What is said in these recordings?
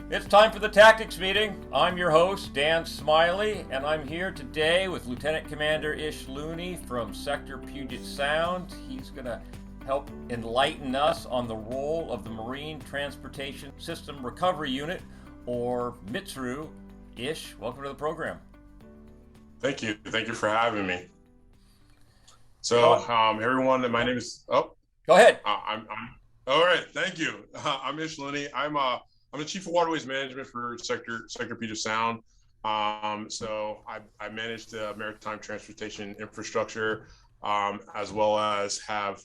It's time for the tactics meeting. I'm your host, Dan Smiley, and I'm here today with Lieutenant Commander Ish Looney from Sector Puget Sound. He's going to help enlighten us on the role of the Marine Transportation System Recovery Unit, or MTSRU. Ish, welcome to the program. Thank you. Thank you for having me. So, Go everyone, my name is. Oh, Go ahead. I'm. All right. Thank you. I'm Ish Looney. I'm the Chief of Waterways Management for Sector Puget Sound. I manage the maritime transportation infrastructure, as well as have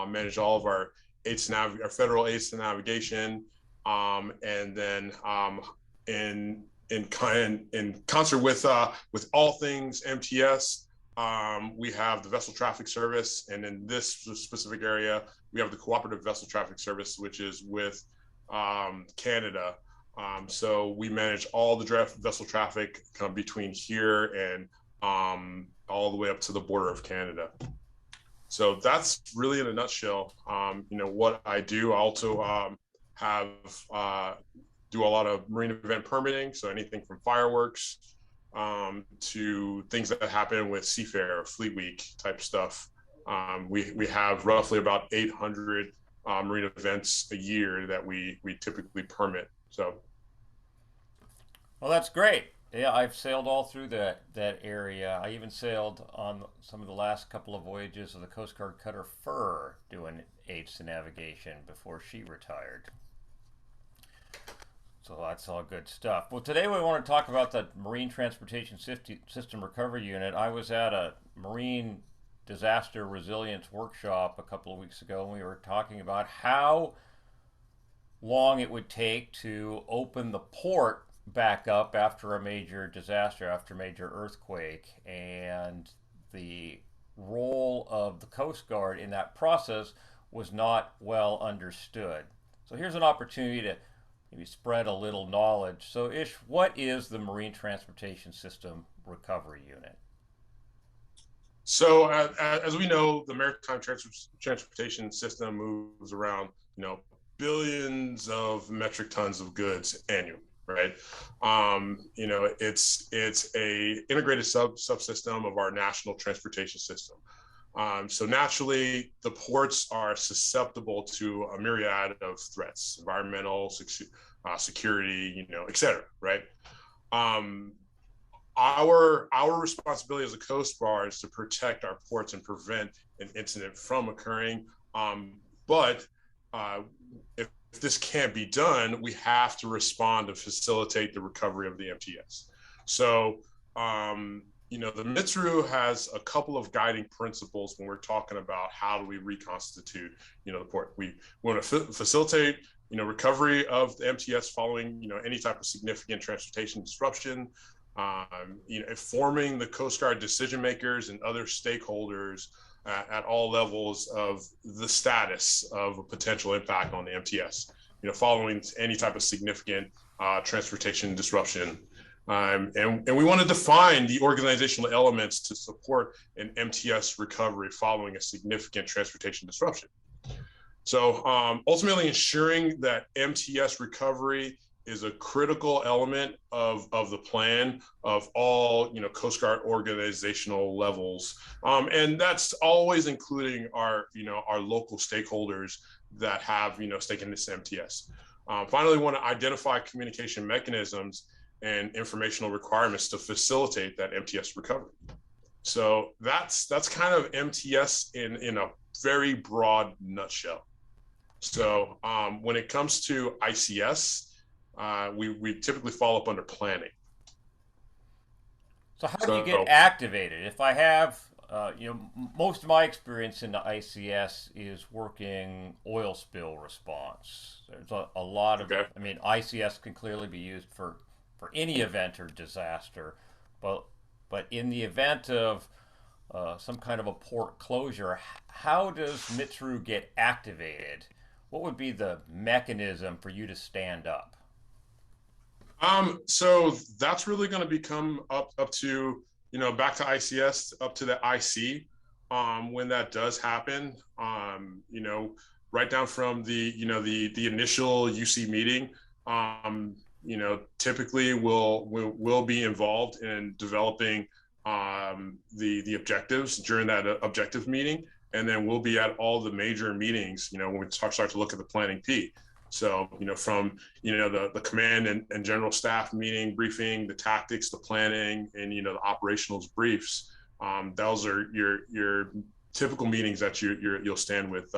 managed all of our our federal aids to navigation, and then in concert with all things MTS. We have the Vessel Traffic Service, and in this specific area, we have the Cooperative Vessel Traffic Service, which is with Canada. So we manage all the vessel traffic between here and all the way up to the border of Canada. So that's really in a nutshell, what I do. I also do a lot of marine event permitting, so anything from fireworks to things that happen with Seafair, Fleet Week type stuff. We have roughly about 800 marine events a year that we typically permit. So, Well, that's great. Yeah, I've sailed all through that area. I even sailed on some of the last couple of voyages of the Coast Guard cutter Fur, doing aids to navigation before she retired. So that's all good stuff. Well, today we want to talk about the Marine Transportation System Recovery Unit. I was at a Marine disaster resilience workshop a couple of weeks ago, and we were talking about how long it would take to open the port back up after a major disaster, after a major earthquake, and the role of the Coast Guard in that process was not well understood. So here's an opportunity to maybe spread a little knowledge. So Ish, what is the Marine Transportation System Recovery Unit? so as we know, the maritime transportation system moves around, billions of metric tons of goods annually, right? It's a integrated subsystem of our national transportation system. So naturally, the ports are susceptible to a myriad of threats: environmental, security, et cetera, right? Our responsibility as a Coast Guard is to protect our ports and prevent an incident from occurring. But if this can't be done, we have to respond to facilitate the recovery of the MTS. So, the MTSRU has a couple of guiding principles when we're talking about how do we reconstitute, the port. We want to facilitate, recovery of the MTS following, any type of significant transportation disruption. Informing the Coast Guard decision makers and other stakeholders at all levels of the status of a potential impact on the MTS, following any type of significant transportation disruption. And we want to define the organizational elements to support an MTS recovery following a significant transportation disruption. So ultimately ensuring that MTS recovery is a critical element of the plan of all, Coast Guard organizational levels. And that's always including our local stakeholders that have, stake in this MTS. Finally, we want to identify communication mechanisms and informational requirements to facilitate that MTS recovery. So that's kind of MTS in a very broad nutshell. So when it comes to ICS, we typically follow up under planning. So how do you get activated? If I have, most of my experience in the ICS is working oil spill response. There's a lot of, Okay. ICS can clearly be used for any event or disaster, but in the event of some kind of a port closure, how does MTSRU get activated? What would be the mechanism for you to stand up? So that's really going to become up to, back to ICS, up to the IC, when that does happen. Right down from the initial UC meeting, typically will be involved in developing the objectives during that objective meeting, and then we'll be at all the major meetings. When we start to look at the planning P. So from the command and general staff meeting briefing, the tactics, the planning, and the operationals briefs. Those are your typical meetings that you'll stand with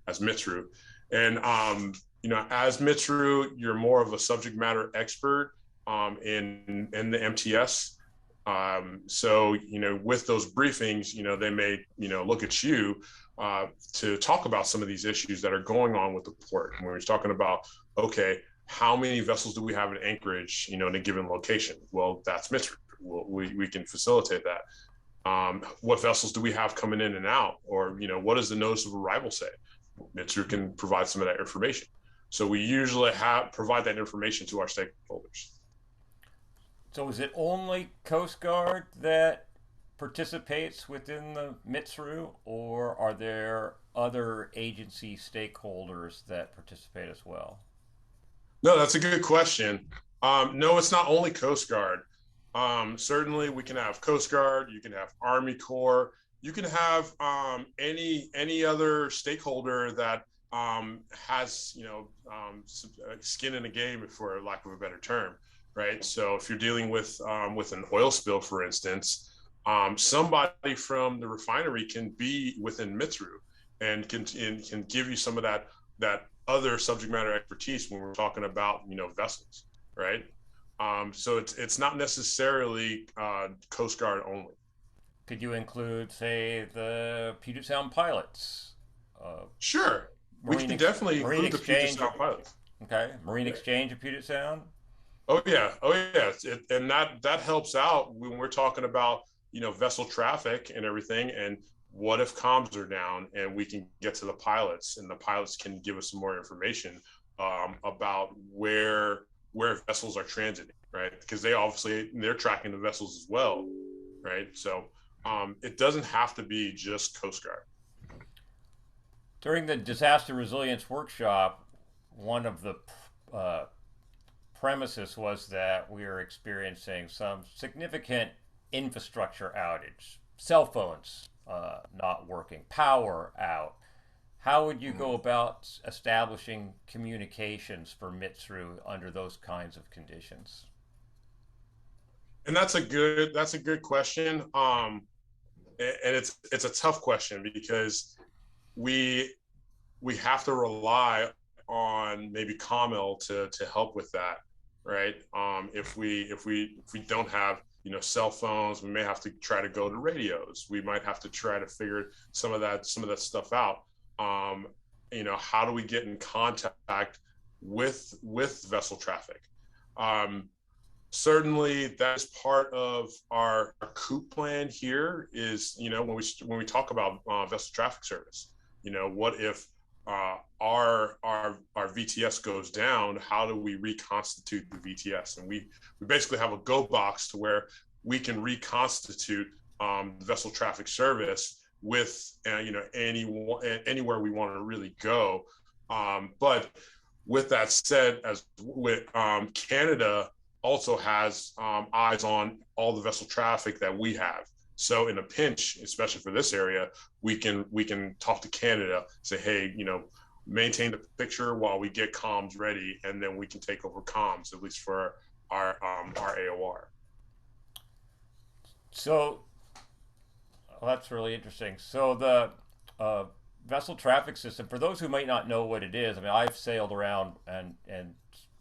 as MTSRU. And as MTSRU, you're more of a subject matter expert in the MTS. So with those briefings, they may look at you to talk about some of these issues that are going on with the port. When we're talking about, okay, how many vessels do we have in anchorage, in a given location? Well, that's MTSRU. We can facilitate that. What vessels do we have coming in and out? Or, what does the notice of arrival say? MTSRU can provide some of that information. So we usually provide that information to our stakeholders. So is it only Coast Guard that participates within the MTSRU, or are there other agency stakeholders that participate as well? No, that's a good question. No, it's not only Coast Guard. Certainly, we can have Coast Guard. You can have Army Corps. You can have any other stakeholder that has skin in the game, for lack of a better term, right? So if you're dealing with an oil spill, for instance, somebody from the refinery can be within MTSRU and can give you some of that other subject matter expertise when we're talking about vessels, right? So it's not necessarily Coast Guard only. Could you include, say, the Puget Sound pilots? Sure, we can definitely include the Puget Sound pilots. Okay, Marine Exchange of Puget Sound. Oh yeah, and that helps out when we're talking about vessel traffic and everything. And what if comms are down, and we can get to the pilots, and the pilots can give us some more information about where vessels are transiting, right? Because they're tracking the vessels as well, right? So it doesn't have to be just Coast Guard. During the disaster resilience workshop, one of the premises was that we are experiencing some significant infrastructure outage, cell phones not working, power out. How would you go about establishing communications for MTSRU under those kinds of conditions? And that's a good question. And it's a tough question, because we have to rely on maybe COMEL to help with that, right? If we don't have cell phones, we may have to try to go to radios. We might have to try to figure some of that stuff out. How do we get in contact with vessel traffic? Certainly, that is part of our COOP plan here. Is when we talk about vessel traffic service, what if our VTS goes down? How do we reconstitute the VTS? And we basically have a go box to where we can reconstitute vessel traffic service with anywhere we want to really go. But with that said, as with Canada also has eyes on all the vessel traffic that we have. So in a pinch, especially for this area, we can talk to Canada, say, hey, maintain the picture while we get comms ready, and then we can take over comms, at least for our AOR. So that's really interesting. So the vessel traffic system, for those who might not know what it is, I mean, I've sailed around and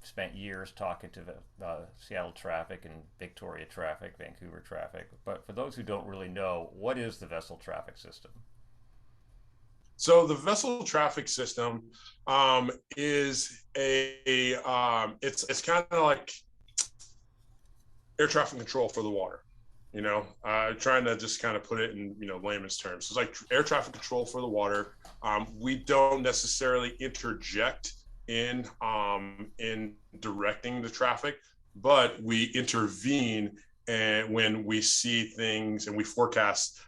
spent years talking to the Seattle traffic and Victoria traffic, Vancouver traffic. But for those who don't really know, what is the vessel traffic system? So the vessel traffic system is it's kind of like air traffic control for the water. Trying to just kind of put it in layman's terms. So it's like air traffic control for the water. We don't necessarily interject in directing the traffic, but we intervene and when we see things and we forecast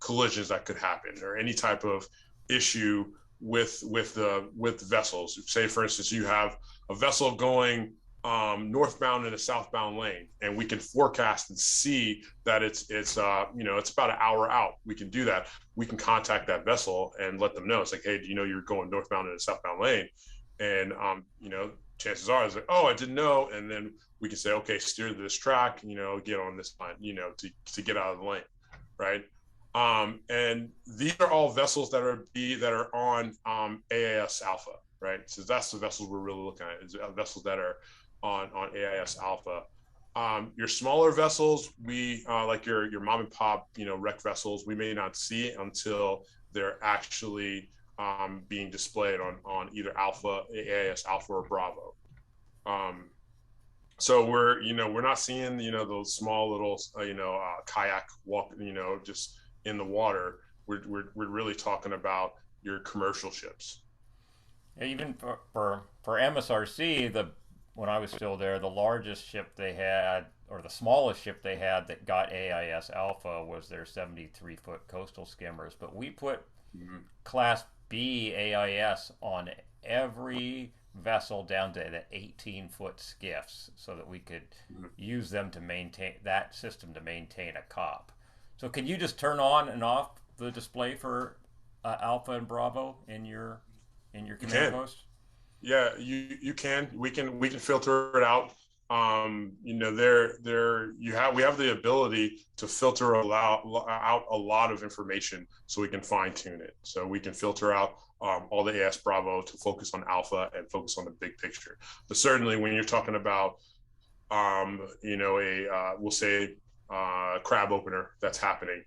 collisions that could happen, or any type of issue with vessels. Say, for instance, you have a vessel going northbound in a southbound lane, and we can forecast and see that it's about an hour out. We can do that. We can contact that vessel and let them know. It's like, hey, do you know you're going northbound in a southbound lane? And chances are it's like, oh, I didn't know. And then we can say, okay, steer to this track, get on this line, to get out of the lane, right? And these are all vessels that are on AIS Alpha, right? So that's the vessels we're really looking at, is vessels that are on AIS Alpha. Your smaller vessels, we like your mom and pop, wreck vessels, we may not see until they're actually being displayed on either Alpha, AIS Alpha, or Bravo. So we're not seeing those small little kayak walk just in the water. We're really talking about your commercial ships. Even for MSRC, when I was still there, the largest ship they had, or the smallest ship they had that got AIS Alpha, was their 73-foot coastal skimmers. But we put Class B AIS on every vessel down to the 18-foot skiffs, so that we could use them to maintain that system, to maintain a COP. So can you just turn on and off the display for Alpha and Bravo in your command post? Yeah, you can. We can filter it out. We have the ability to filter out a lot of information, so we can fine tune it. So we can filter out all the AS Bravo to focus on Alpha and focus on the big picture. But certainly, when you're talking about we'll say crab opener that's happening,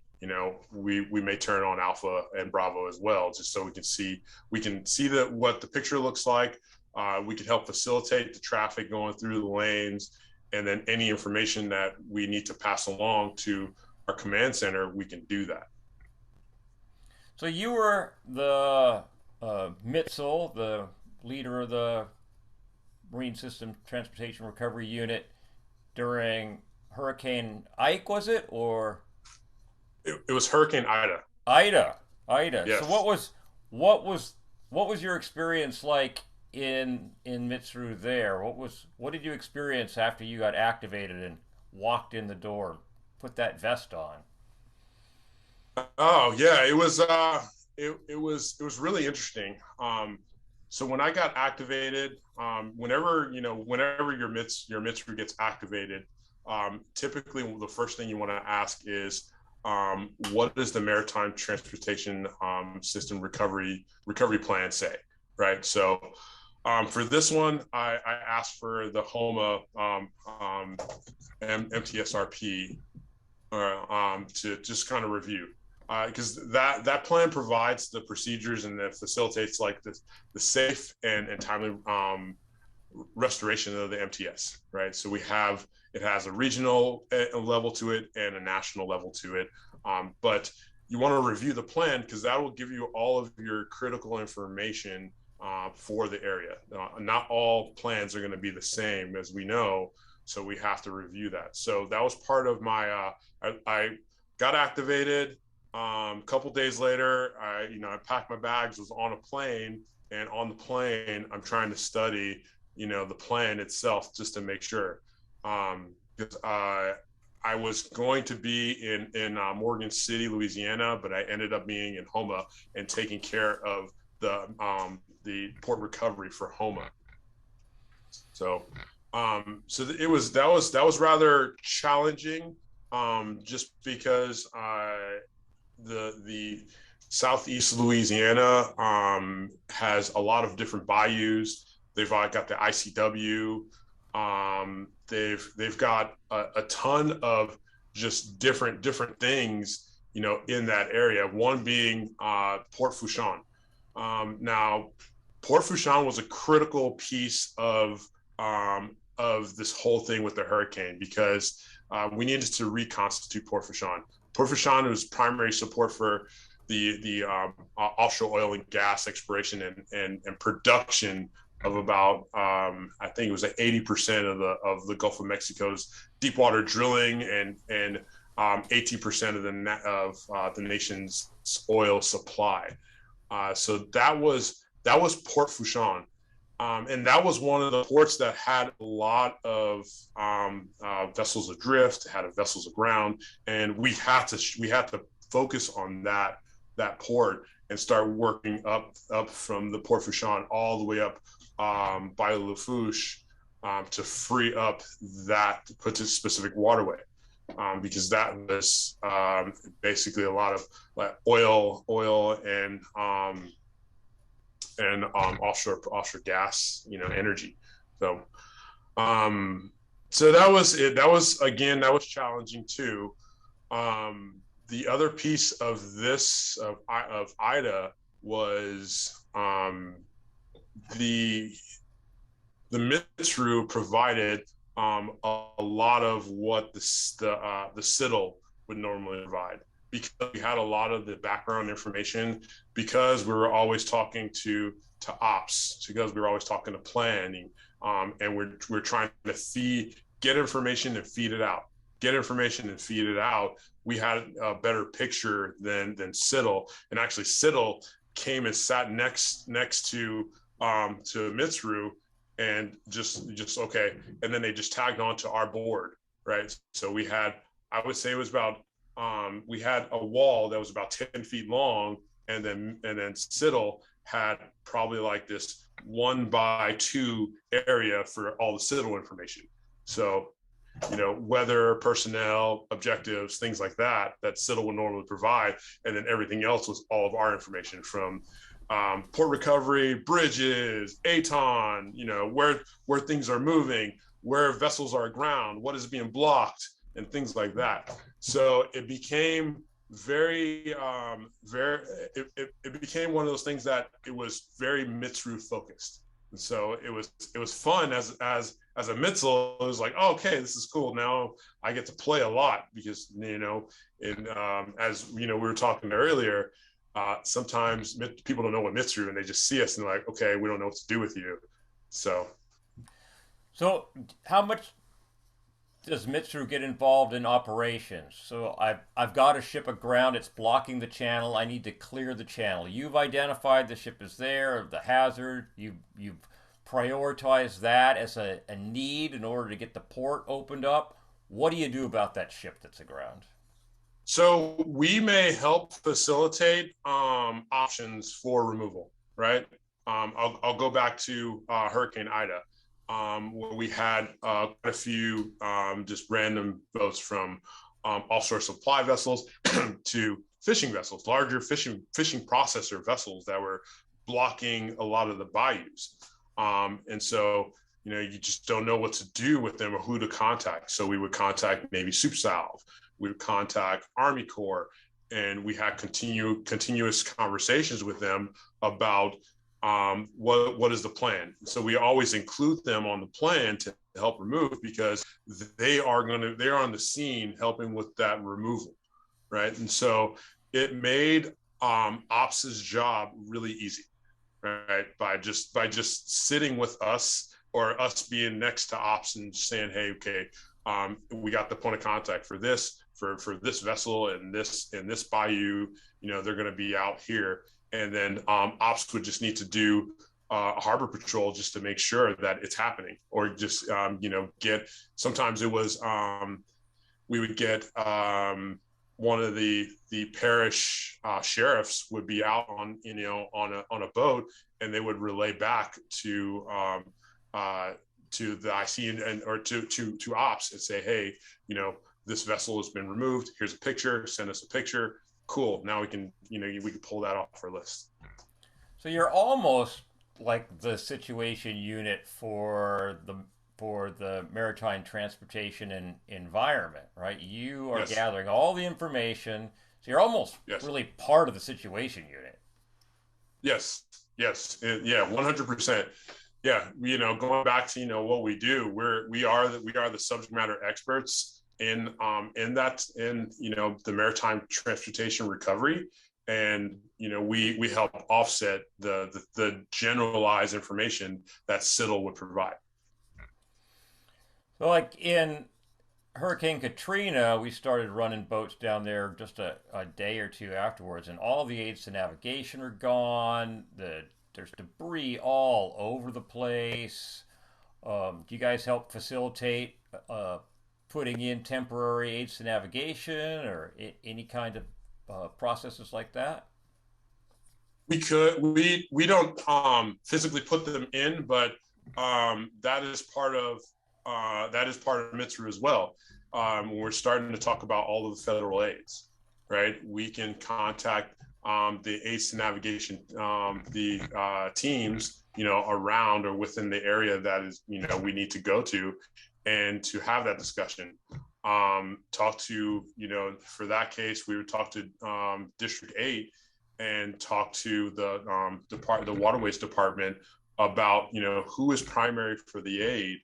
we may turn on Alpha and Bravo as well, just so we can see what the picture looks like. We can help facilitate the traffic going through the lanes, and then any information that we need to pass along to our command center, we can do that. So you were the MTSRU, the leader of the Marine System Transportation Recovery Unit during Hurricane Ike, was it, or? It was Hurricane Ida. Ida. Yes. So what was your experience like in MTSRU there? What did you experience after you got activated and walked in the door and put that vest on? Oh yeah, it was really interesting. So when I got activated, whenever your MTSRU gets activated, typically the first thing you want to ask is, what does the Maritime Transportation System Recovery Plan say, right? So for this one, I asked for the HOMA MTSRP to just kind of review, because that plan provides the procedures and that facilitates like the safe and timely restoration of the MTS, right? So it has a regional level to it and a national level to it, but you want to review the plan, because that will give you all of your critical information for the area. Not all plans are going to be the same, as we know, so we have to review that. So that was part of my I got activated. A couple days later, I packed my bags, was on a plane, and on the plane I'm trying to study the plan itself, just to make sure, because I was going to be in Morgan City, Louisiana, but I ended up being in Homa and taking care of the port recovery for Homa. So that was rather challenging, just because the Southeast Louisiana has a lot of different bayous. They've got the ICW. They've got a ton of just different things, in that area. One being Port Fourchon. Now, Port Fourchon was a critical piece of this whole thing with the hurricane, because we needed to reconstitute Port Fourchon. Port Fourchon was primary support for the offshore oil and gas exploration and production of about I think it was 80% of the Gulf of Mexico's deep water drilling and 18% of the nation's oil supply. So that was Port Fourchon. And that was one of the ports that had a lot of vessels adrift, had vessels aground, and we had to focus on that port and start working up from the Port Fourchon all the way up by Lafourche to free up that specific waterway. Because that was basically a lot of like oil and offshore gas, energy. So so that was it. That was challenging too. The other piece of this of Ida was the the MTSRU provided a lot of what the CITL would normally provide, because we had a lot of the background information, because we were always talking to ops, because we were always talking to planning, and we're trying to get information and feed it out, We had a better picture than CITL, and actually CITL came and sat next to MTSRU, and just okay, and then they just tagged on to our board, right? So we had, I would say it was about we had a wall that was about 10 feet long, and then CITL had probably like this 1x2 area for all the CITL information. So weather, personnel, objectives, things like that CITL would normally provide, and then everything else was all of our information, from port recovery, bridges, ATON, where things are moving, where vessels are aground, what is being blocked, and things like that. So it became it became one of those things that it was very MTSRU focused. And so it was fun as a MTSL. It was like, oh, okay, this is cool. Now I get to play a lot, because as we were talking earlier, sometimes people don't know what MTSRU, and they just see us and they're like, okay, we don't know what to do with you. So how much does MTSRU get involved in operations? So I've got a ship aground, it's blocking the channel, I need to clear the channel. You've identified the ship is there, the hazard, you've prioritized that as a need in order to get the port opened up. What do you do about that ship that's aground? So we may help facilitate options for removal, right? I'll go back to Hurricane Ida, where we had quite a few just random boats, from offshore supply vessels to fishing vessels, larger fishing processor vessels that were blocking a lot of the bayous. And so, you just don't know what to do with them or who to contact. So we would contact Navy Soup Salve, we would contact Army Corps, and we had continuous conversations with them about what is the plan. So we always include them on the plan to help remove, because they're on the scene helping with that removal, right? And so it made Ops's job really easy, right? By just sitting with us, or us being next to Ops and saying, hey, okay, we got the point of contact for this vessel and this bayou, they're going to be out here. And then Ops would just need to do a harbor patrol just to make sure that it's happening, or just sometimes it was we would get one of the parish sheriffs would be out on a boat, and they would relay back to the IC or to Ops and say, hey, this vessel has been removed. Here's a picture. Send us a picture. Cool. Now we can pull that off our list. So you're almost like the situation unit for the maritime transportation and environment, right? You are gathering all the information, so you're almost really part of the situation unit. Yes. 100%. Yeah, going back to what we do, we are the subject matter experts in the maritime transportation recovery, and we help offset the generalized information that CITL would provide. So, like in Hurricane Katrina, we started running boats down there just a day or two afterwards, and all the aids to navigation are gone. There's debris all over the place. Do you guys help facilitate putting in temporary aids to navigation or any kind of processes like that? We don't physically put them in, but that is part of MTSRU as well. We're starting to talk about all of the federal aids, right? We can contact the aids to navigation, the teams, around or within the area that is, we need to go to, and to have that discussion. Talk to, for that case, we would talk to District 8 and talk to the waterways department about, who is primary for the aid,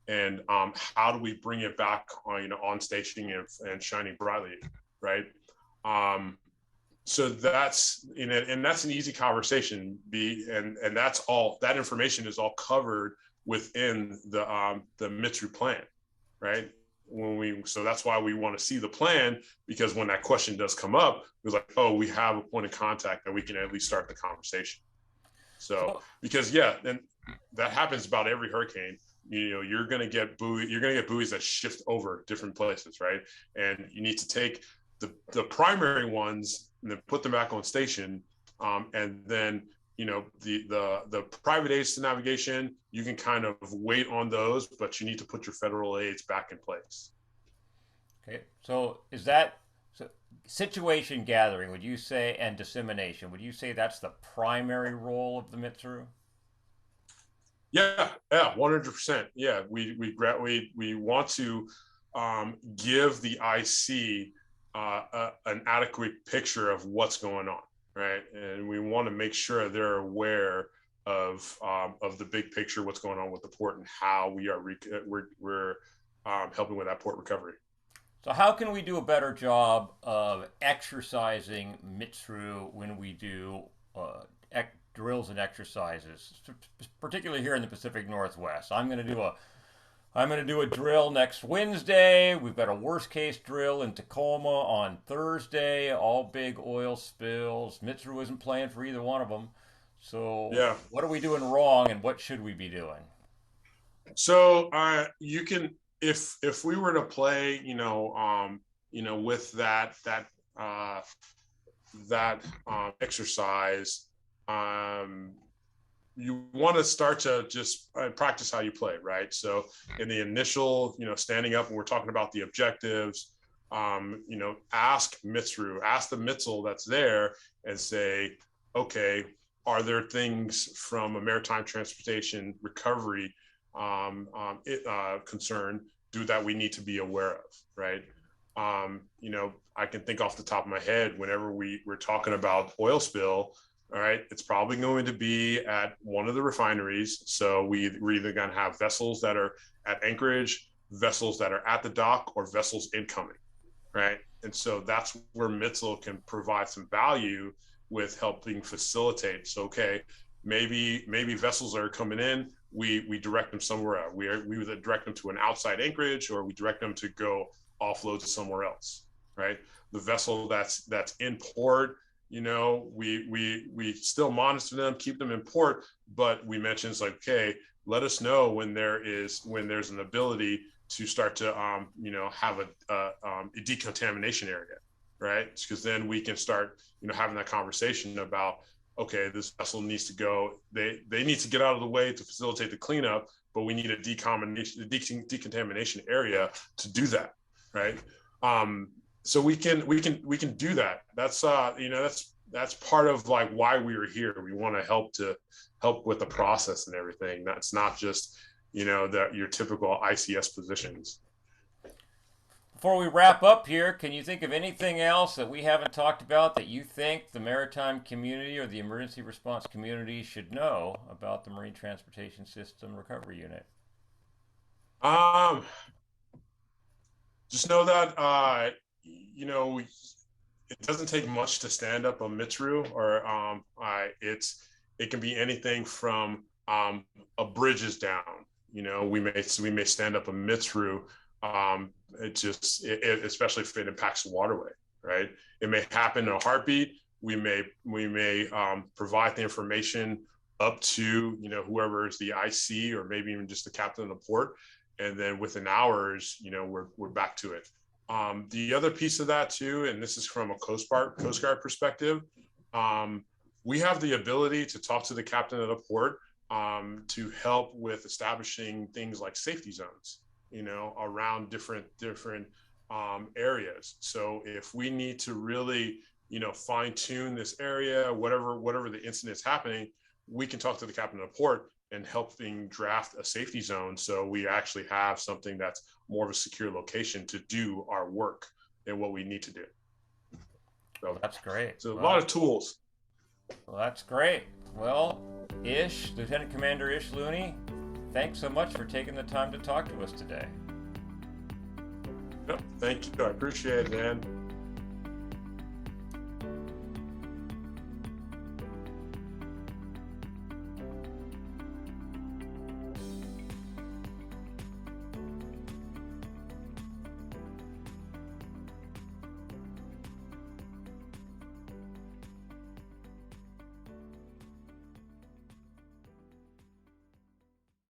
and how do we bring it back on, on station and shining brightly, right? So that's, and that's an easy conversation. And that's all, that information is all covered within the MTSRU plan, right? So that's why we want to see the plan, because when that question does come up, it's like, oh, we have a point of contact that we can at least start the conversation. So, because and that happens about every hurricane. You're going to get buoys that shift over different places, right? And you need to take the primary ones and then put them back on station, and then the private aids to navigation, you can kind of wait on those, but you need to put your federal aids back in place. Okay, so is that situation gathering? Would you say, and dissemination? Would you say that's the primary role of the MTSRU? Yeah, 100%. Yeah, we want to give the IC an adequate picture of what's going on, right? And we want to make sure they're aware of the big picture, what's going on with the port, and how we're helping with that port recovery. So how can we do a better job of exercising MTSRU when we do drills and exercises, particularly here in the Pacific Northwest? I'm going to do a drill next Wednesday. We've got a worst case drill in Tacoma on Thursday. All big oil spills. MTSRU isn't playing for either one of them. So yeah, what are we doing wrong, and what should we be doing? So you can, if we were to play, with that exercise, you want to start to just practice how you play, right? So in the initial, standing up, and we're talking about the objectives, ask MTSRU, ask the MTSL that's there, and say, okay, are there things from a maritime transportation recovery concern that we need to be aware of, right? I can think off the top of my head, whenever we're talking about oil spill, all right, it's probably going to be at one of the refineries. So we're either going to have vessels that are at anchorage, vessels that are at the dock, or vessels incoming, right? And so that's where MTSL can provide some value with helping facilitate. So, okay, maybe vessels are coming in, we direct them somewhere else. We would direct them to an outside anchorage, or we direct them to go offload somewhere else, right? The vessel that's in port, we still monitor them, keep them in port, but we mentioned it's like, okay, let us know when there's an ability to start to have a decontamination area, right? Because then we can start having that conversation about, okay, this vessel needs to go, they need to get out of the way to facilitate the cleanup, but we need a decontamination area to do that, right? So we can do that. That's that's part of like why we were here. We want to help with the process and everything. That's not just your typical ICS positions. Before we wrap up here, can you think of anything else that we haven't talked about that you think the maritime community or the emergency response community should know about the Marine Transportation System Recovery Unit? Just know that it doesn't take much to stand up a MTSRU, or it can be anything from a bridge is down. We may stand up a MTSRU Especially if it impacts the waterway, right? It may happen in a heartbeat. We may provide the information up to whoever is the IC, or maybe even just the captain of the port, and then within hours, we're back to it. The other piece of that too, and this is from a Coast Guard perspective, we have the ability to talk to the captain of the port to help with establishing things like safety zones, around different areas. So if we need to really, fine tune this area, whatever the incident is happening, we can talk to the captain of the port and helping draft a safety zone, so we actually have something that's more of a secure location to do our work and what we need to do. So that's great. So a lot of tools. Well, that's great. Well, Lieutenant Commander Looney, thanks so much for taking the time to talk to us today. Yep, thank you. I appreciate it, man.